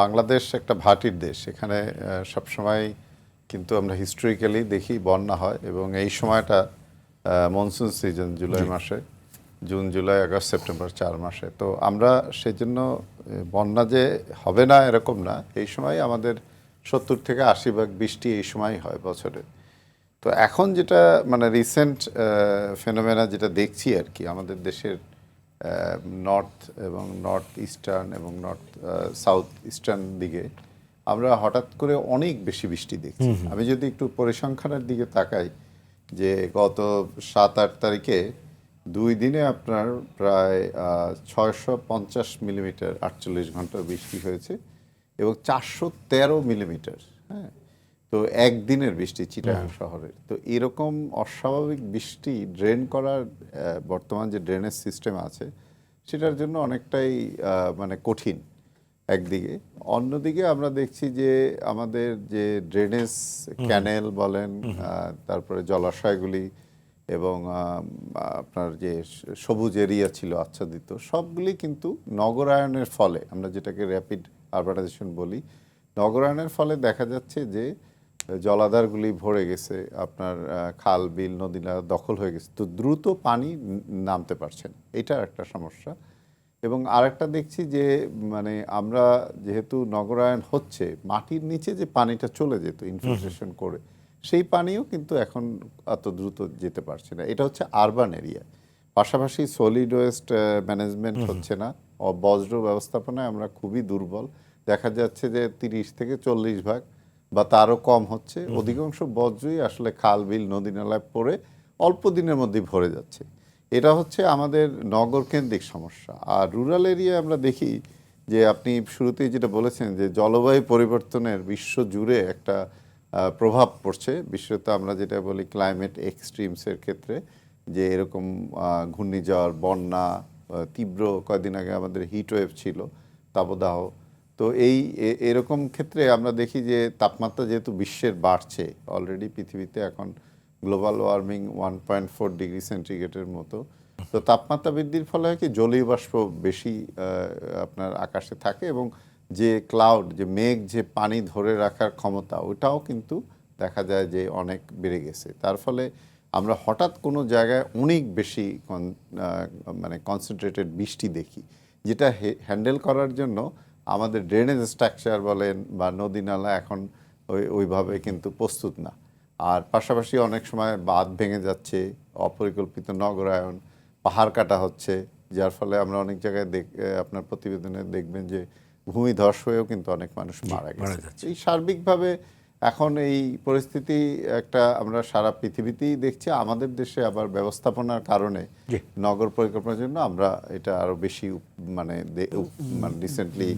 বাংলাদেশ একটা ভাটির দেশ। এখানে সবসময় কিন্তু আমরা হিস্টোরিক্যালি দেখি বন্যা হয় এবং এই সময়টা মনসুন সিজন জুলাই মাসে, জুন জুলাই আগস্ট সেপ্টেম্বর 4 মাসে। তো আমরা সেজন্য বন্যা যে হবে না এরকম না, এই সময় আমাদের 70 থেকে 80% বৃষ্টি এই সময় হয় বছরে। তো এখন যেটা মানে রিসেন্ট ফেনোমেনা যেটা দেখছি আর কি, আমাদের দেশের নর্থ এবং নর্থ ইস্টার্ন এবং নর্থ সাউথ ইস্টার্ন দিকে আমরা হঠাৎ করে অনেক বেশি বৃষ্টি দেখছি। আমি যদি একটু পরিসংখ্যানের দিকে তাকাই, যে গত 7-8 তারিখে 2 দিনে আপনার প্রায় 650 মিলিমিটার 48 ঘন্টার বৃষ্টি হয়েছে এবং 413 মিলিমিটার, হ্যাঁ, তো একদিনের বৃষ্টি চিটাগাং শহরের। তো এরকম অস্বাভাবিক বৃষ্টি ড্রেন করার বর্তমান যে ড্রেনেজ সিস্টেম আছে সেটার জন্য অনেকটাই মানে কঠিন একদিকে। অন্যদিকে আমরা দেখছি যে আমাদের যে ড্রেনেজ ক্যানেল বলেন, তারপরে জলাশয়গুলি এবং আপনার যে সবুজ এরিয়া ছিল আচ্ছাদিত, সবগুলি কিন্তু নগরায়নের ফলে, আমরা যেটাকে র্যাপিড আরবানাইজেশন বলি, নগরায়নের ফলে দেখা যাচ্ছে যে জলাধারগুলি ভরে গেছে, আপনার খাল বিল নদী নালা দখল হয়ে গেছে, তো দ্রুত পানি নামতে পারছে না, এটা একটা সমস্যা। এবং আরেকটা দেখছি যে মানে আমরা যেহেতু নগরায়ন হচ্ছে, মাটির নিচে যে পানিটা চলে যেত ইনফিল্ট্রেশন করে, সেই পানিও কিন্তু এখন এত দ্রুত যেতে পারছে না। এটা হচ্ছে আরবান এরিয়া। পাশাপাশি সলিড ওয়েস্ট ম্যানেজমেন্ট হচ্ছে না, বজ্র ব্যবস্থাপনায় আমরা খুবই দুর্বল। দেখা যাচ্ছে যে 30 থেকে 40% বা তারও কম হচ্ছে। অধিকাংশ বজ্রই আসলে খাল বিল নদী নালায় পড়ে অল্প দিনের মধ্যেই ভরে যাচ্ছে। এটা হচ্ছে আমাদের নগরকেন্দ্রিক সমস্যা। আর রুরাল এরিয়ায় আমরা দেখি যে আপনি শুরুতেই যেটা বলেছেন যে জলবায়ু পরিবর্তনের বিশ্ব জুড়ে একটা প্রভাব পড়ছে, বিশেষত আমরা যেটা বলি ক্লাইমেট এক্সট্রিমসের ক্ষেত্রে, যে এরকম ঘূর্ণিঝড়, বন্যা, তীব্র কয়েকদিন আগে আমাদের হিট ওয়েভ ছিল, তাপদাহ। তো এরকম ক্ষেত্রে আমরা দেখি যে তাপমাত্রা যেহেতু বিশ্বের বাড়ছে, অলরেডি পৃথিবীতে এখন গ্লোবাল ওয়ার্মিং 1.4 ডিগ্রি সেন্টিগ্রেডের মতো, তো তাপমাত্রা বৃদ্ধির ফলে হয় কি জলীয় বাষ্প বেশি আপনার আকাশে থাকে এবং যে ক্লাউড, যে মেঘ, যে পানি ধরে রাখার ক্ষমতা, ওটাও কিন্তু দেখা যায় যে অনেক বেড়ে গেছে। তার ফলে আমরা হঠাৎ কোনো জায়গায় অনেক বেশি মানে কনসেন্ট্রেটেড বৃষ্টি দেখি, যেটা হ্যান্ডেল করার জন্য আমাদের ড্রেনেজ স্ট্রাকচার বলেন বা নদী নালা এখন ওইভাবে কিন্তু প্রস্তুত না। আর পাশাপাশি অনেক সময় বাঁধ ভেঙে যাচ্ছে, অপরিকল্পিত নগরায়ন, পাহাড় কাটা হচ্ছে, যার ফলে আমরা অনেক জায়গায় আপনার প্রতিবেদনে দেখবেন যে ভূমিধস হয়েও কিন্তু অনেক মানুষ মারা গেছে। এই সার্বিকভাবে এখন এই পরিস্থিতি একটা আমরা সারা পৃথিবীতেই দেখছি, আমাদের দেশে আবার ব্যবস্থাপনার কারণে নগর পরিকল্পনার জন্য আমরা এটা আরো বেশি মানে রিসেন্টলি